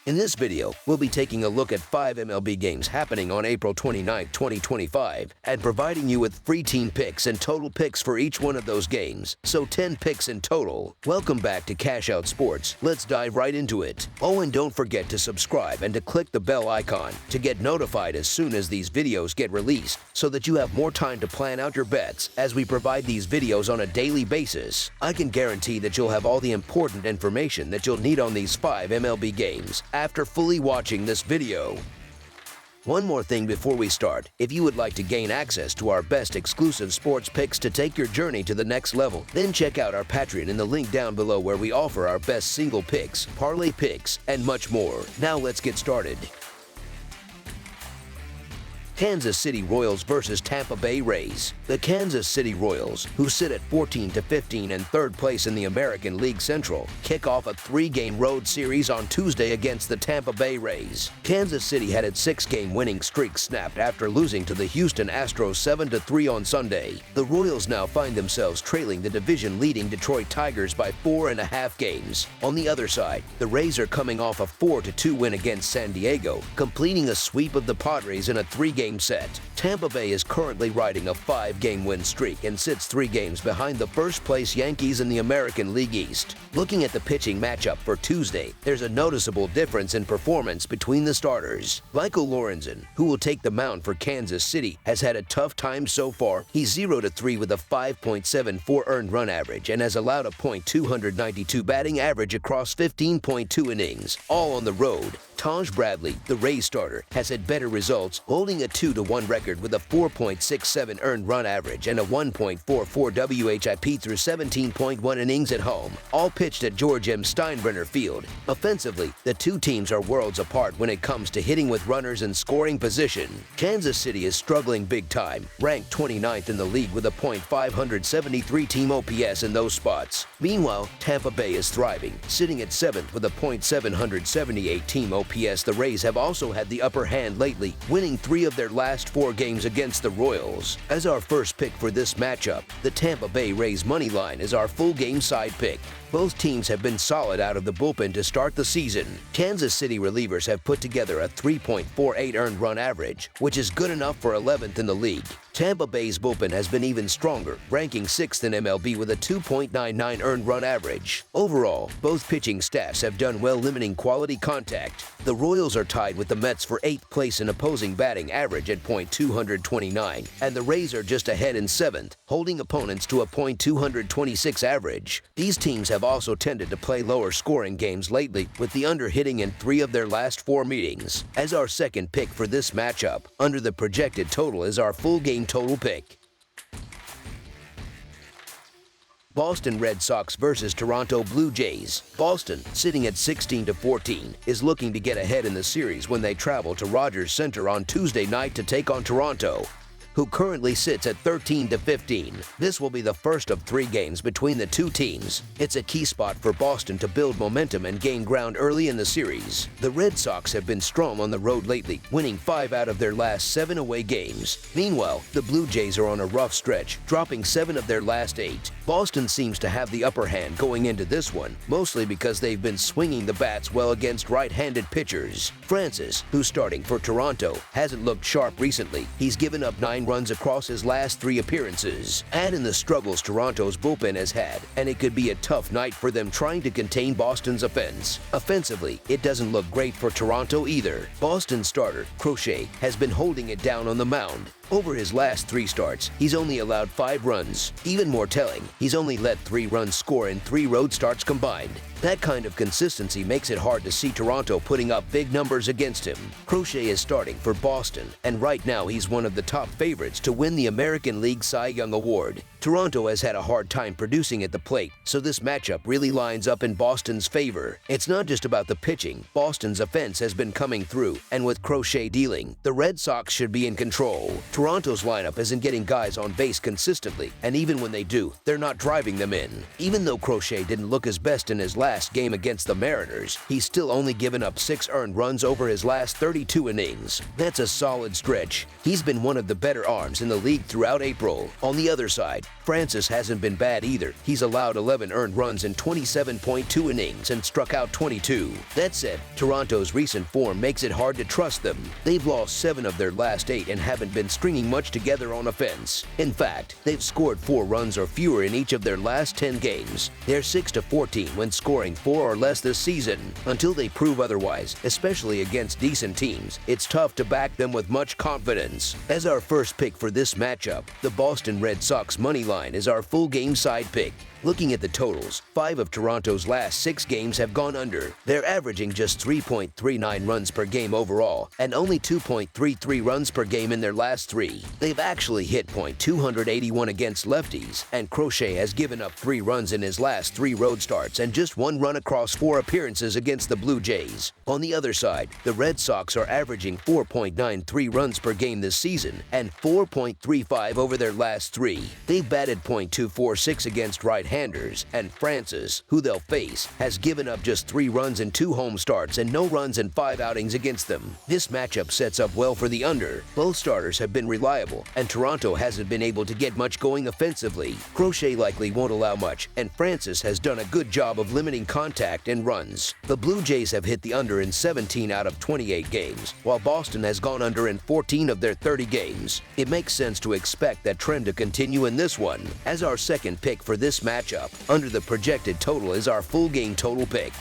In this video, we'll be taking a look at 5 MLB games happening on April 29, 2025, and providing you with free team picks and total picks for each one of those games, so 10 picks in total. Welcome back to Cash Out Sports. Let's dive right into it. Oh, and don't forget to subscribe and to click the bell icon to get notified as soon as these videos get released, so that you have more time to plan out your bets as we provide these videos on a daily basis. I can guarantee that you'll have all the important information that you'll need on these 5 MLB games after fully watching this video. One more thing before we start. If you would like to gain access to our best exclusive sports picks to take your journey to the next level, then check out our Patreon in the link down below, where we offer our best single picks, parlay picks, and much more. Now let's get started. Kansas City Royals versus Tampa Bay Rays. The Kansas City Royals, who sit at 14-15 and third place in the American League Central, kick off a 3-game road series on Tuesday against the Tampa Bay Rays. Kansas City had its 6-game winning streak snapped after losing to the Houston Astros 7-3 on Sunday. The Royals now find themselves trailing the division-leading Detroit Tigers by 4.5 games. On the other side, the Rays are coming off a 4-2 win against San Diego, completing a sweep of the Padres in a 3-game set. Tampa Bay is currently riding a 5-game win streak and sits 3 games behind the first-place Yankees in the American League East. Looking at the pitching matchup for Tuesday, there's a noticeable difference in performance between the starters. Michael Lorenzen, who will take the mound for Kansas City, has had a tough time so far. He's 0-3 with a 5.74 earned run average and has allowed a .292 batting average across 15.2 innings, all on the road. Taj Bradley, the Rays starter, has had better results, holding a 2-1 record with a 4.67 earned run average and a 1.44 WHIP through 17.1 innings at home, all pitched at George M. Steinbrenner Field. Offensively, the two teams are worlds apart when it comes to hitting with runners in scoring position. Kansas City is struggling big time, ranked 29th in the league with a .573 team OPS in those spots. Meanwhile, Tampa Bay is thriving, sitting at 7th with a .778 team OPS. The Rays have also had the upper hand lately, winning 3 of their last 4 games against the Royals. As our first pick for this matchup, the Tampa Bay Rays money line is our full game side pick. Both teams have been solid out of the bullpen to start the season. Kansas City relievers have put together a 3.48 earned run average, which is good enough for 11th in the league. Tampa Bay's bullpen has been even stronger, ranking 6th in MLB with a 2.99 earned run average. Overall, both pitching staffs have done well limiting quality contact. The Royals are tied with the Mets for 8th place in opposing batting average at .229, and the Rays are just ahead in 7th, holding opponents to a .226 average. These teams have also tended to play lower scoring games lately, with the under hitting in 3 of their last 4 meetings. As our second pick for this matchup, under the projected total is our full game total pick. Boston Red Sox versus Toronto Blue Jays. Boston, sitting at 16-14, is looking to get ahead in the series when they travel to Rogers Center on Tuesday night to take on Toronto, who currently sits at 13-15. This will be the first of 3 games between the two teams. It's a key spot for Boston to build momentum and gain ground early in the series. The Red Sox have been strong on the road lately, winning 5 out of their last 7 away games. Meanwhile, the Blue Jays are on a rough stretch, dropping 7 of their last 8. Boston seems to have the upper hand going into this one, mostly because they've been swinging the bats well against right-handed pitchers. Francis, who's starting for Toronto, hasn't looked sharp recently. He's given up 9 runs across his last 3 appearances. Add in the struggles Toronto's bullpen has had, and it could be a tough night for them trying to contain Boston's offense. Offensively, it doesn't look great for Toronto either. Boston starter Crochet has been holding it down on the mound. Over his last 3 starts, he's only allowed 5 runs. Even more telling, he's only let 3 runs score in 3 road starts combined. That kind of consistency makes it hard to see Toronto putting up big numbers against him. Crochet is starting for Boston, and right now he's one of the top favorites to win the American League Cy Young Award. Toronto has had a hard time producing at the plate, so this matchup really lines up in Boston's favor. It's not just about the pitching. Boston's offense has been coming through, and with Crochet dealing, the Red Sox should be in control. Toronto's lineup isn't getting guys on base consistently, and even when they do, they're not driving them in. Even though Crochet didn't look his best in his last game against the Mariners, he's still only given up 6 earned runs over his last 32 innings. That's a solid stretch. He's been one of the better arms in the league throughout April. On the other side, Francis hasn't been bad either. He's allowed 11 earned runs in 27.2 innings and struck out 22. That said, Toronto's recent form makes it hard to trust them. They've lost 7 of their last 8 and haven't been stringing much together on offense. In fact, they've scored 4 runs or fewer in each of their last 10 games. They're 6-14 when scoring 4 or less this season. Until they prove otherwise, especially against decent teams, it's tough to back them with much confidence. As our first pick for this matchup, the Boston Red Sox money line is our full game side pick. Looking at the totals, 5 of Toronto's last 6 games have gone under. They're averaging just 3.39 runs per game overall, and only 2.33 runs per game in their last 3. They've actually hit .281 against lefties, and Crochet has given up 3 runs in his last 3 road starts and just 1 run across 4 appearances against the Blue Jays. On the other side, the Red Sox are averaging 4.93 runs per game this season and 4.35 over their last 3. They've batted .246 against right-handers, and Francis, who they'll face, has given up just 3 runs in 2 home starts and no runs in 5 outings against them. This matchup sets up well for the under. Both starters have been reliable, and Toronto hasn't been able to get much going offensively. Crochet likely won't allow much, and Francis has done a good job of limiting contact and runs. The Blue Jays have hit the under in 17 out of 28 games, while Boston has gone under in 14 of their 30 games. It makes sense to expect that trend to continue in this one. As our second pick for this matchup, under the projected total is our full game total pick.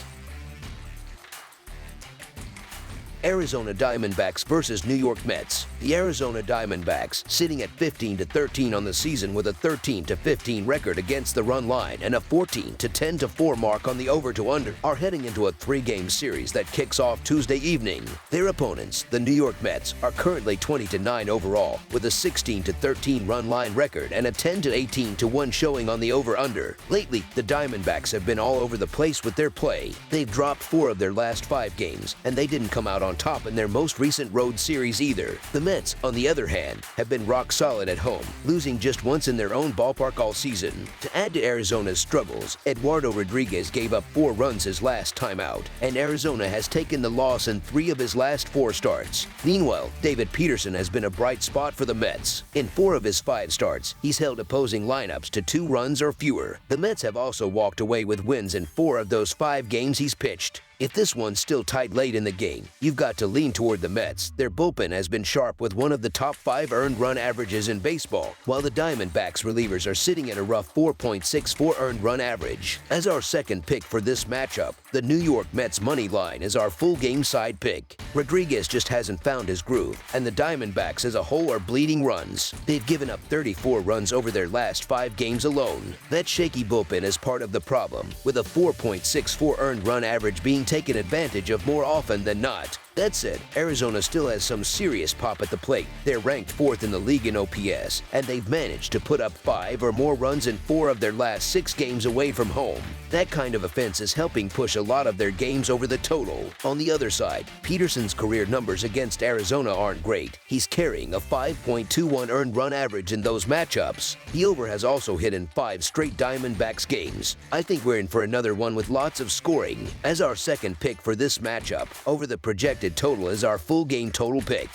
Arizona Diamondbacks versus New York Mets. The Arizona Diamondbacks, sitting at 15-13 on the season with a 13-15 record against the run line and a 14-10-4 mark on the over-to-under, are heading into a 3-game series that kicks off Tuesday evening. Their opponents, the New York Mets, are currently 20-9 overall with a 16-13 run line record and a 10-18-1 showing on the over-under. Lately, the Diamondbacks have been all over the place with their play. They've dropped 4 of their last 5 games, and they didn't come out on top in their most recent road series either. The Mets, on the other hand, have been rock solid at home, losing just once in their own ballpark all season. To add to Arizona's struggles, Eduardo Rodriguez gave up 4 runs his last time out, and Arizona has taken the loss in 3 of his last 4 starts. Meanwhile, David Peterson has been a bright spot for the Mets. In 4 of his 5 starts, he's held opposing lineups to 2 runs or fewer. The Mets have also walked away with wins in 4 of those 5 games he's pitched. If this one's still tight late in the game, you've got to lean toward the Mets. Their bullpen has been sharp with one of the top 5 earned run averages in baseball, while the Diamondbacks relievers are sitting at a rough 4.64 earned run average. As our second pick for this matchup, the New York Mets money line is our full game side pick. Rodriguez just hasn't found his groove, and the Diamondbacks as a whole are bleeding runs. They've given up 34 runs over their last 5 games alone. That shaky bullpen is part of the problem, with a 4.64 earned run average being taken advantage of more often than not. That said, Arizona still has some serious pop at the plate. They're ranked 4th in the league in OPS, and they've managed to put up 5 or more runs in 4 of their last 6 games away from home. That kind of offense is helping push a lot of their games over the total. On the other side, Peterson's career numbers against Arizona aren't great. He's carrying a 5.21 earned run average in those matchups. The over has also hit in 5 straight Diamondbacks games. I think we're in for another one with lots of scoring. As our second pick for this matchup, over the projected total is our full game total pick.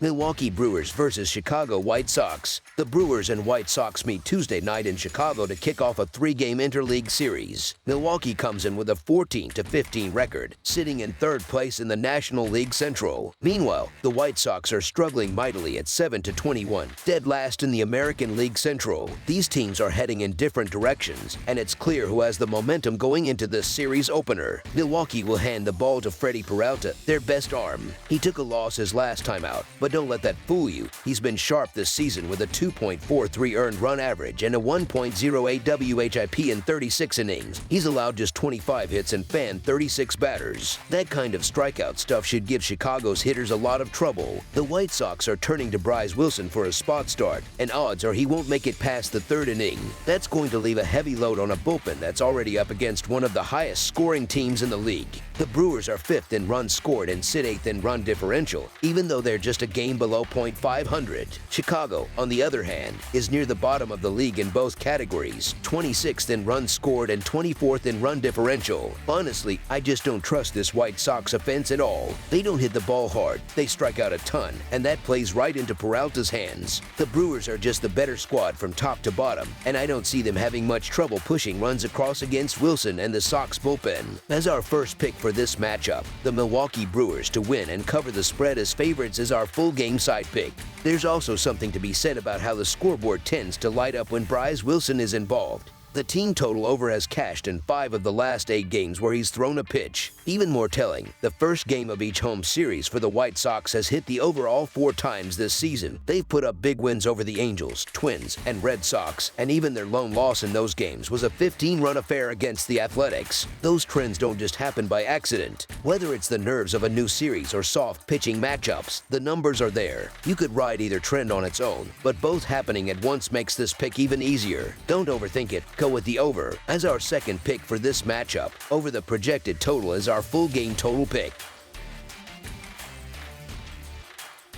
Milwaukee Brewers versus Chicago White Sox. The Brewers and White Sox meet Tuesday night in Chicago to kick off a 3-game interleague series. Milwaukee comes in with a 14-15 record, sitting in 3rd place in the National League Central. Meanwhile, the White Sox are struggling mightily at 7-21, dead last in the American League Central. These teams are heading in different directions, and it's clear who has the momentum going into this series opener. Milwaukee will hand the ball to Freddie Peralta, their best arm. He took a loss his last time out, but But don't let that fool you. He's been sharp this season with a 2.43 earned run average and a 1.08 WHIP in 36 innings. He's allowed just 25 hits and fanned 36 batters. That kind of strikeout stuff should give Chicago's hitters a lot of trouble. The White Sox are turning to Bryce Wilson for a spot start, and odds are he won't make it past the third inning. That's going to leave a heavy load on a bullpen that's already up against one of the highest scoring teams in the league. The Brewers are 5th in runs scored and sit 8th in run differential, even though they're just a game below .500. Chicago, on the other hand, is near the bottom of the league in both categories, 26th in runs scored and 24th in run differential. Honestly, I just don't trust this White Sox offense at all. They don't hit the ball hard, they strike out a ton, and that plays right into Peralta's hands. The Brewers are just the better squad from top to bottom, and I don't see them having much trouble pushing runs across against Wilson and the Sox bullpen. As our first pick for this matchup, the Milwaukee Brewers to win and cover the spread as favorites is our full game side pick. There's also something to be said about how the scoreboard tends to light up when Bryce Wilson is involved. The team total over has cashed in 5 of the last 8 games where he's thrown a pitch. Even more telling, the first game of each home series for the White Sox has hit the over all 4 times this season. They've put up big wins over the Angels, Twins, and Red Sox, and even their lone loss in those games was a 15-run affair against the Athletics. Those trends don't just happen by accident. Whether it's the nerves of a new series or soft pitching matchups, the numbers are there. You could ride either trend on its own, but both happening at once makes this pick even easier. Don't overthink it. Go with the over. As our second pick for this matchup, over the projected total is our full game total pick.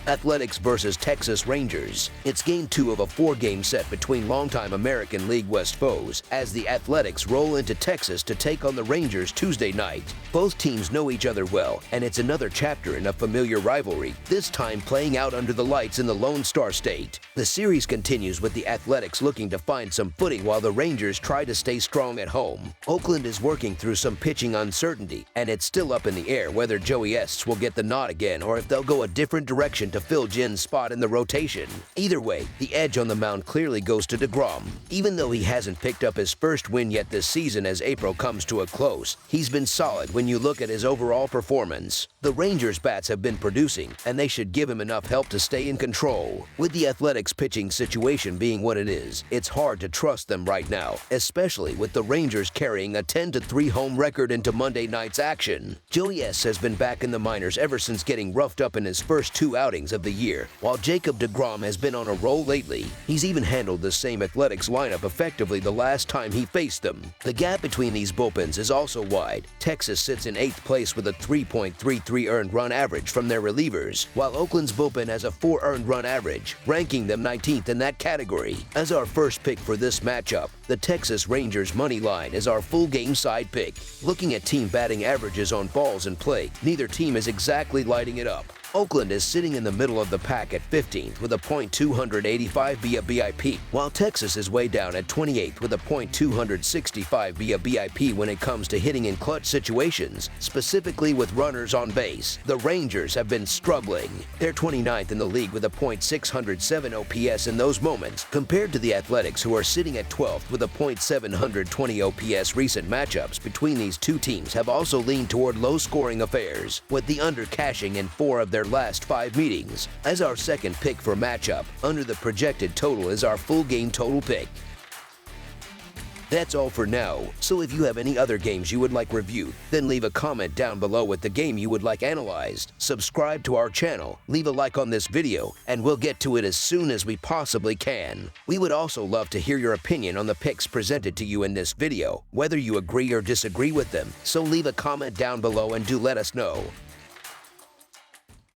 Athletics versus Texas Rangers. It's game 2 of a 4-game set between longtime American League West foes as the Athletics roll into Texas to take on the Rangers Tuesday night. Both teams know each other well, and it's another chapter in a familiar rivalry, this time playing out under the lights in the Lone Star State. The series continues with the Athletics looking to find some footing while the Rangers try to stay strong at home. Oakland is working through some pitching uncertainty, and it's still up in the air whether Joey Estes will get the nod again or if they'll go a different direction to fill Jin's spot in the rotation. Either way, the edge on the mound clearly goes to DeGrom. Even though he hasn't picked up his first win yet this season as April comes to a close, he's been solid when you look at his overall performance. The Rangers' bats have been producing, and they should give him enough help to stay in control. With the Athletics' pitching situation being what it is, it's hard to trust them right now, especially with the Rangers carrying a 10-3 home record into Monday night's action. Joey Estes has been back in the minors ever since getting roughed up in his first 2 outings of the year, while Jacob deGrom has been on a roll lately. He's even handled the same Athletics lineup effectively the last time he faced them. The gap between these bullpens is also wide. Texas sits in 8th place with a 3.33 earned run average from their relievers, while Oakland's bullpen has a 4 earned run average, ranking them 19th in that category. As our first pick for this matchup, the Texas Rangers money line is our full game side pick. Looking at team batting averages on balls in play, neither team is exactly lighting it up. Oakland is sitting in the middle of the pack at 15th with a .285 BIP, while Texas is way down at 28th with a .265 BIP when it comes to hitting in clutch situations, specifically with runners on base. The Rangers have been struggling. They're 29th in the league with a .607 OPS in those moments, compared to the Athletics, who are sitting at 12th with a .720 OPS. Recent matchups between these two teams have also leaned toward low-scoring affairs, with the under cashing in 4 of their last 5 meetings. As our second pick for matchup, under the projected total is our full game total pick. That's all for now, so if you have any other games you would like reviewed, then leave a comment down below with the game you would like analyzed. Subscribe to our channel, leave a like on this video, and we'll get to it as soon as we possibly can. We would also love to hear your opinion on the picks presented to you in this video, whether you agree or disagree with them, so leave a comment down below and do let us know.